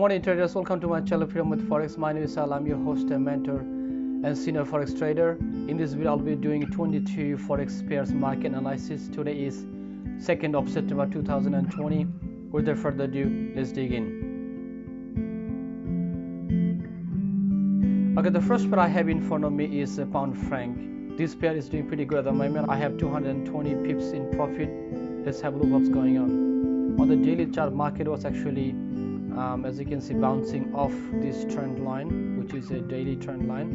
morning traders, welcome to my channel Freedom with Forex. My name is Al. I'm your host and mentor and senior Forex trader. In this video I'll be doing 22 Forex pairs market analysis. Today is 2nd of September 2020. Without further ado, let's dig in. Okay, the first pair I have in front of me is a pound franc. This pair is doing pretty good at the moment. I have 220 pips in profit. Let's have a look what's going on. On the daily chart, market was actually as you can see bouncing off this trend line, which is a daily trend line,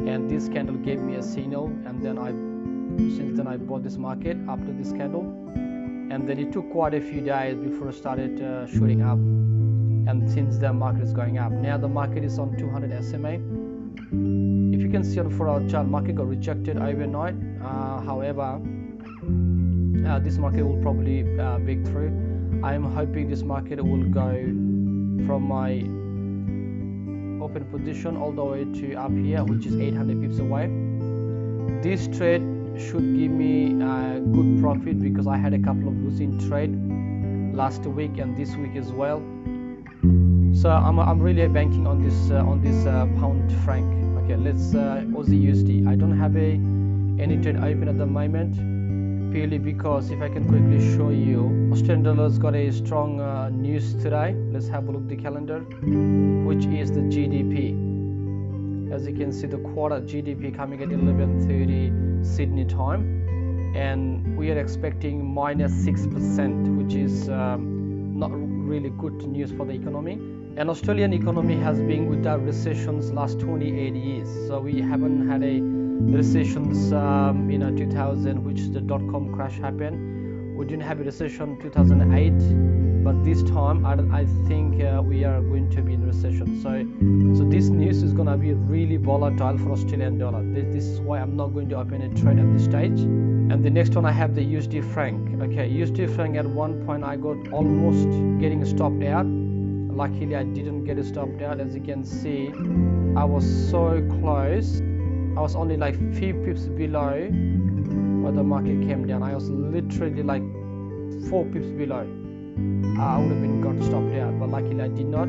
and this candle gave me a signal, and then since then I bought this market after this candle, and then it took quite a few days before it started shooting up, and since then market is going up. Now the market is on 200 SMA. If you can see on 4-hour chart, market got rejected overnight. However, this market will probably break through. I am hoping this market will go from my open position all the way to up here, which is 800 pips away. This trade should give me a good profit because I had a couple of losing trade last week and this week as well. So I'm really banking on this pound franc. Okay, let's Aussie USD. I don't have any trade open at the moment, purely because if I can quickly show you, Australian dollars got a strong news today. Let's have a look at the calendar, which is the GDP. As you can see, the quarter GDP coming at 11:30 Sydney time, and we are expecting -6%, which is not really good news for the economy. And Australian economy has been without recessions last 28 years, so we haven't had a recessions 2000, which the dot-com crash happened. We didn't have a recession 2008, but this time I think we are going to be in recession. So this news is gonna be really volatile for Australian dollar. This is why I'm not going to open a trade at this stage. And the next one I have the USD franc. Okay, USD franc, at one point I got almost getting stopped out. Luckily I didn't get stopped out. As you can see, I was so close. I was only like 3 pips below where the market came down. I was literally like 4 pips below. I would have been got stopped out, but luckily I did not.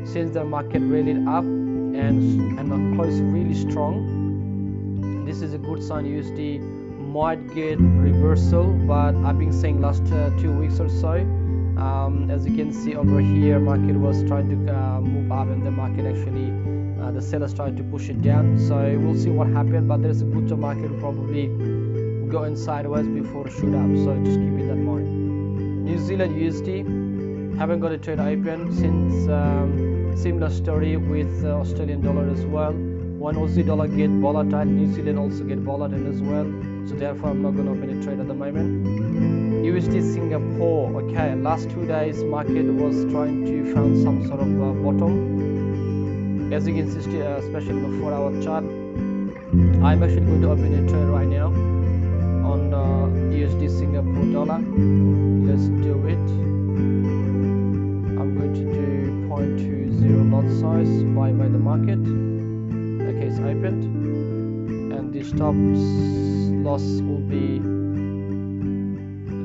Since the market rallied up and closed really strong, this is a good sign. USD might get reversal, but I've been saying last 2 weeks or so. As you can see over here, market was trying to move up, and the market actually the sellers tried to push it down. So we'll see what happened, but there's a good job market will probably go in sideways before shoot up, so just keep in that mind. New Zealand USD, haven't got a trade open since. Similar story with Australian dollar as well. When Aussie dollar get volatile, New Zealand also get volatile as well, so therefore I'm not going to open a trade at the moment. USD Singapore. Okay, last 2 days market was trying to find some sort of bottom. As you can see, especially on the 4-hour chart, I'm actually going to open a trade right now on USD Singapore dollar. Let's do it. I'm going to do 0.20 lot size by the market. Okay, it's opened, and the stop loss will be,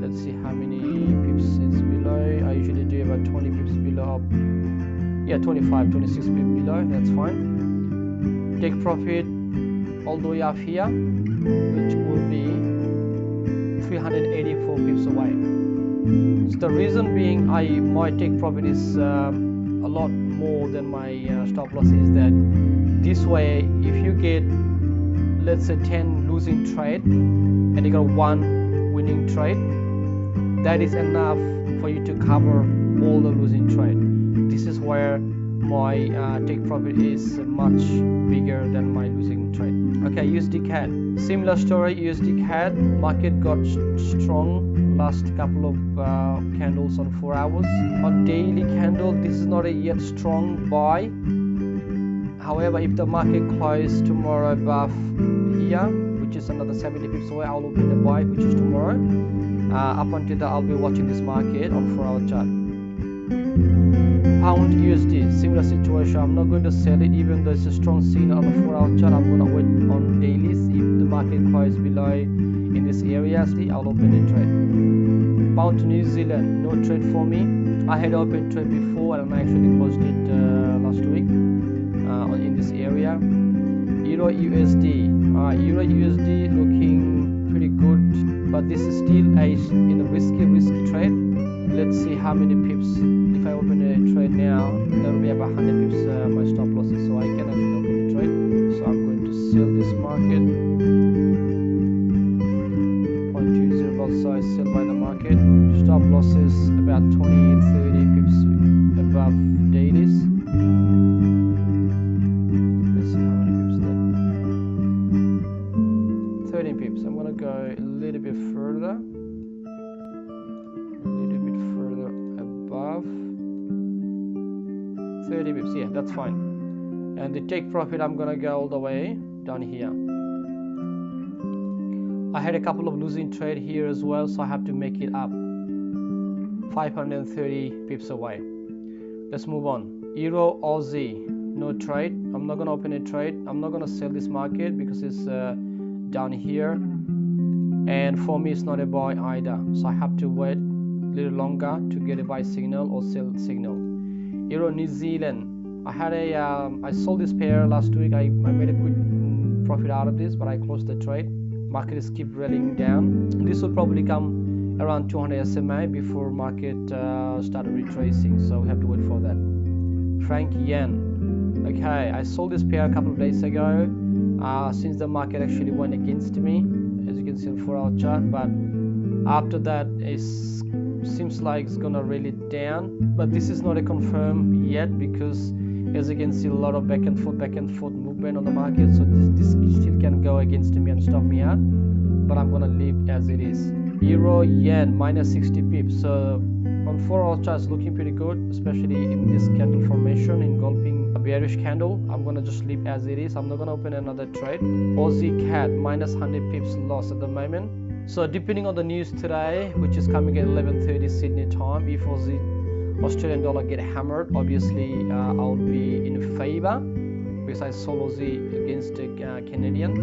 let's see how many pips it's below. I usually do about 20 pips below. Yeah, 25, 26 pips below, that's fine. Take profit all the way up here, which will be 384 pips away. So the reason being my take profit is a lot more than my stop loss is that this way, if you get, let's say 10 losing trade and you got 1 winning trade, that is enough for you to cover all the losing trade. This is where my take profit is much bigger than my losing trade. Okay, USD CAD, similar story. USD CAD market got strong last couple of candles on 4 hours. On daily candle, this is not a yet strong buy. However, if the market closes tomorrow above here, which is another 70 pips away, I'll open the buy, which is tomorrow. Up until that, I'll be watching this market on 4-hour chart. Pound USD, similar situation. I'm not going to sell it, even though it's a strong signal on the 4-hour chart. I'm going to wait on dailies. If the market closes below in this area, see, I'll open a trade. Pound to New Zealand, no trade for me. I had open trade before and I actually closed it last week in this area. Euro USD, Euro USD looking pretty good, but this is still a risky trade. Let's see how many pips. If I open a trade now, there will be about 100 pips my stop losses, so I can actually open the trade. So I'm going to sell this market. 0.20 both sides, sell by the market. Stop losses about 20-30 pips above dailies. Let's see how many pips there. 13 pips. I'm gonna go a little bit further. A little bit further above. 30 pips. Yeah, that's fine. And the take profit, I'm gonna go all the way down here. I had a couple of losing trade here as well, so I have to make it up. 530 pips away. Let's move on. Euro Aussie, no trade. I'm not gonna open a trade. I'm not gonna sell this market because it's down here, and for me it's not a buy either, so I have to wait a little longer to get a buy signal or sell signal. Euro New Zealand, I sold this pair last week. I made a quick profit out of this, but I closed the trade. Market is keep rallying down. This will probably come around 200 SMA before market started retracing, so we have to wait for that. Franc Yen, okay, I sold this pair a couple of days ago since the market actually went against me, as you can see on 4-hour chart, but after that it seems like it's gonna rally down, but this is not a confirm yet because as you can see a lot of back and forth movement on the market, so this still can go against me and stop me out, but I'm gonna leave as it is. Euro Yen minus 60 pips, so on 4-hour charts looking pretty good, especially in this candle formation, engulfing a bearish candle. I'm gonna just leave as it is. I'm not gonna open another trade. Aussie CAD minus 100 pips loss at the moment. So depending on the news today, which is coming at 11:30 Sydney time, if Australian dollar get hammered, obviously I'll be in favor because I sold Aussie against Canadian.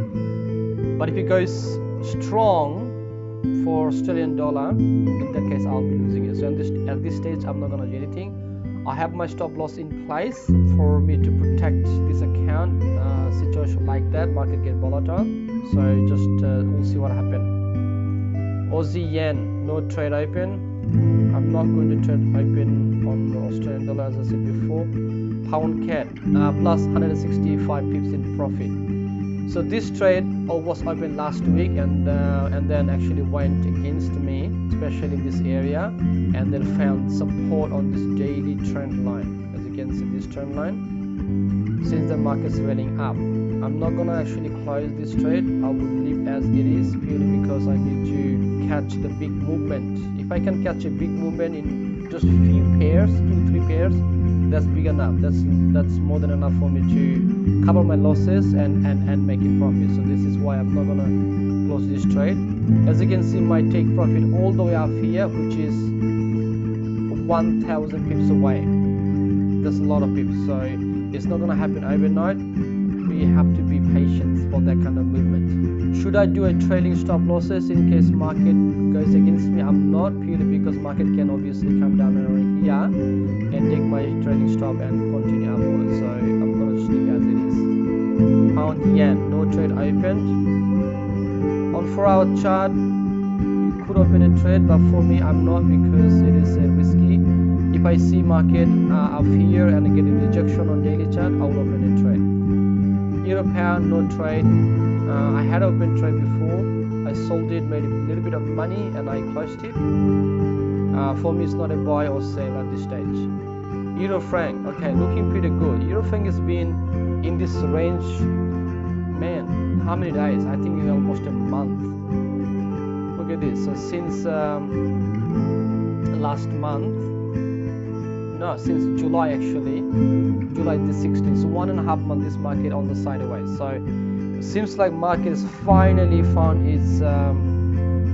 But if it goes strong for Australian dollar, in that case I'll be losing it. So at this stage I'm not gonna do anything. I have my stop loss in place for me to protect this account. Situation like that, market get volatile, so just we'll see what happens. Aussie Yen, no trade open. I'm not going to trade open on Australian dollar as I said before. Pound CAD plus 165 pips in profit. So this trade was open last week and then actually went against me, especially in this area, and then found support on this daily trend line. As you can see, this trend line, since the market's rallying up, I'm not gonna actually close this trade. I will leave as it is purely because I need to catch the big movement. If I can catch a big movement in just few pairs, 2-3 pairs, that's big enough. That's more than enough for me to cover my losses and make a profit. So this is why I'm not gonna close this trade. As you can see, my take profit all the way up here, which is 1,000 pips away. That's a lot of pips, so it's not gonna happen overnight. We have to be patient for that kind of movement. Should I do a trailing stop losses in case market goes against me? I'm not, purely because market can obviously come down around here and take my trailing stop and continue upwards. So I'm gonna just leave as it is. Pound Yen, no trade opened. On 4-hour chart, you could open a trade, but for me I'm not because it is risky. If I see market up here and I get a rejection on daily chart, I will open a trade. Euro pound, no trade. I had open trade before. I sold it, made a little bit of money, and I closed it. For me, it's not a buy or sell at this stage. Euro franc, okay, looking pretty good. Euro franc has been in this range, man, how many days? I think it's almost a month. Look at this. So since last month, no, since July actually, July the 16th, so 1.5 months this market on the sideways. So it seems like market has finally found its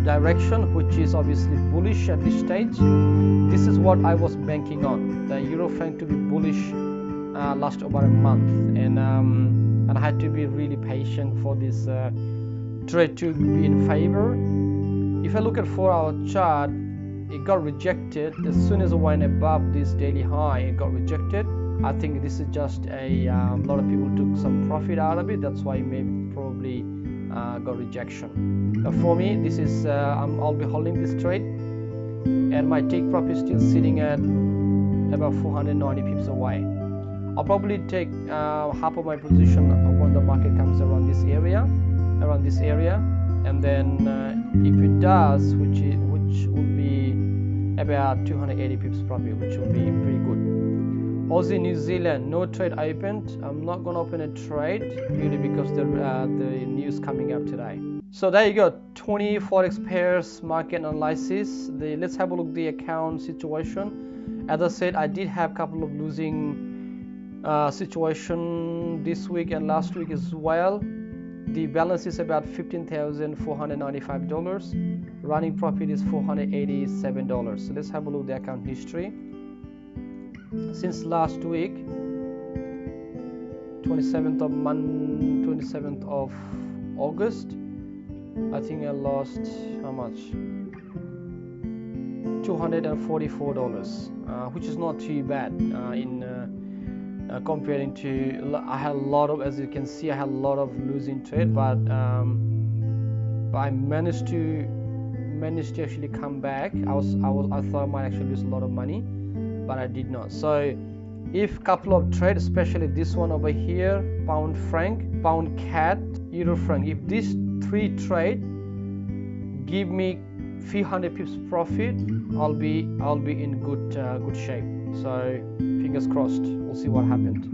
direction, which is obviously bullish at this stage. This is what I was banking on, the euro franc to be bullish last about a month, and I had to be really patient for this trade to be in favor. If I look at 4-hour chart, it got rejected as soon as it went above this daily high. It got rejected. I think this is just a lot of people took some profit out of it. That's why it may probably got rejection. But for me, this is I'll be holding this trade, and my take profit is still sitting at about 490 pips away. I'll probably take half of my position when the market comes around this area, and then if it does, which will be about 280 pips profit, which will be pretty good. Aussie New Zealand, no trade opened. I'm not going to open a trade purely because the news coming up today. So there you go, 20 forex pairs market analysis. Let's have a look at the account situation. As I said, I did have a couple of losing situation this week and last week as well. The balance is about $15,495. Running profit is $487. So let's have a look at the account history. Since last week, 27th of August, I think I lost how much? $244, which is not too bad comparing to. I had a lot of, as you can see, I had a lot of losing trade, but I managed to actually come back. I thought I might actually lose a lot of money, but I did not. So if couple of trades, especially this one over here, pound franc, pound cat, euro franc, if these three trade give me few hundred pips profit, I'll be in good shape. So fingers crossed, we'll see what happened.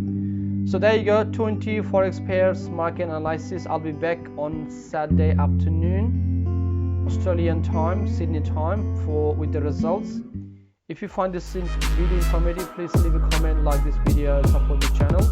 So there you go, 20 forex pairs market analysis. I'll be back on Saturday afternoon, Australian time, Sydney time, with the results. If you find this video informative, please leave a comment, like this video, support the channel.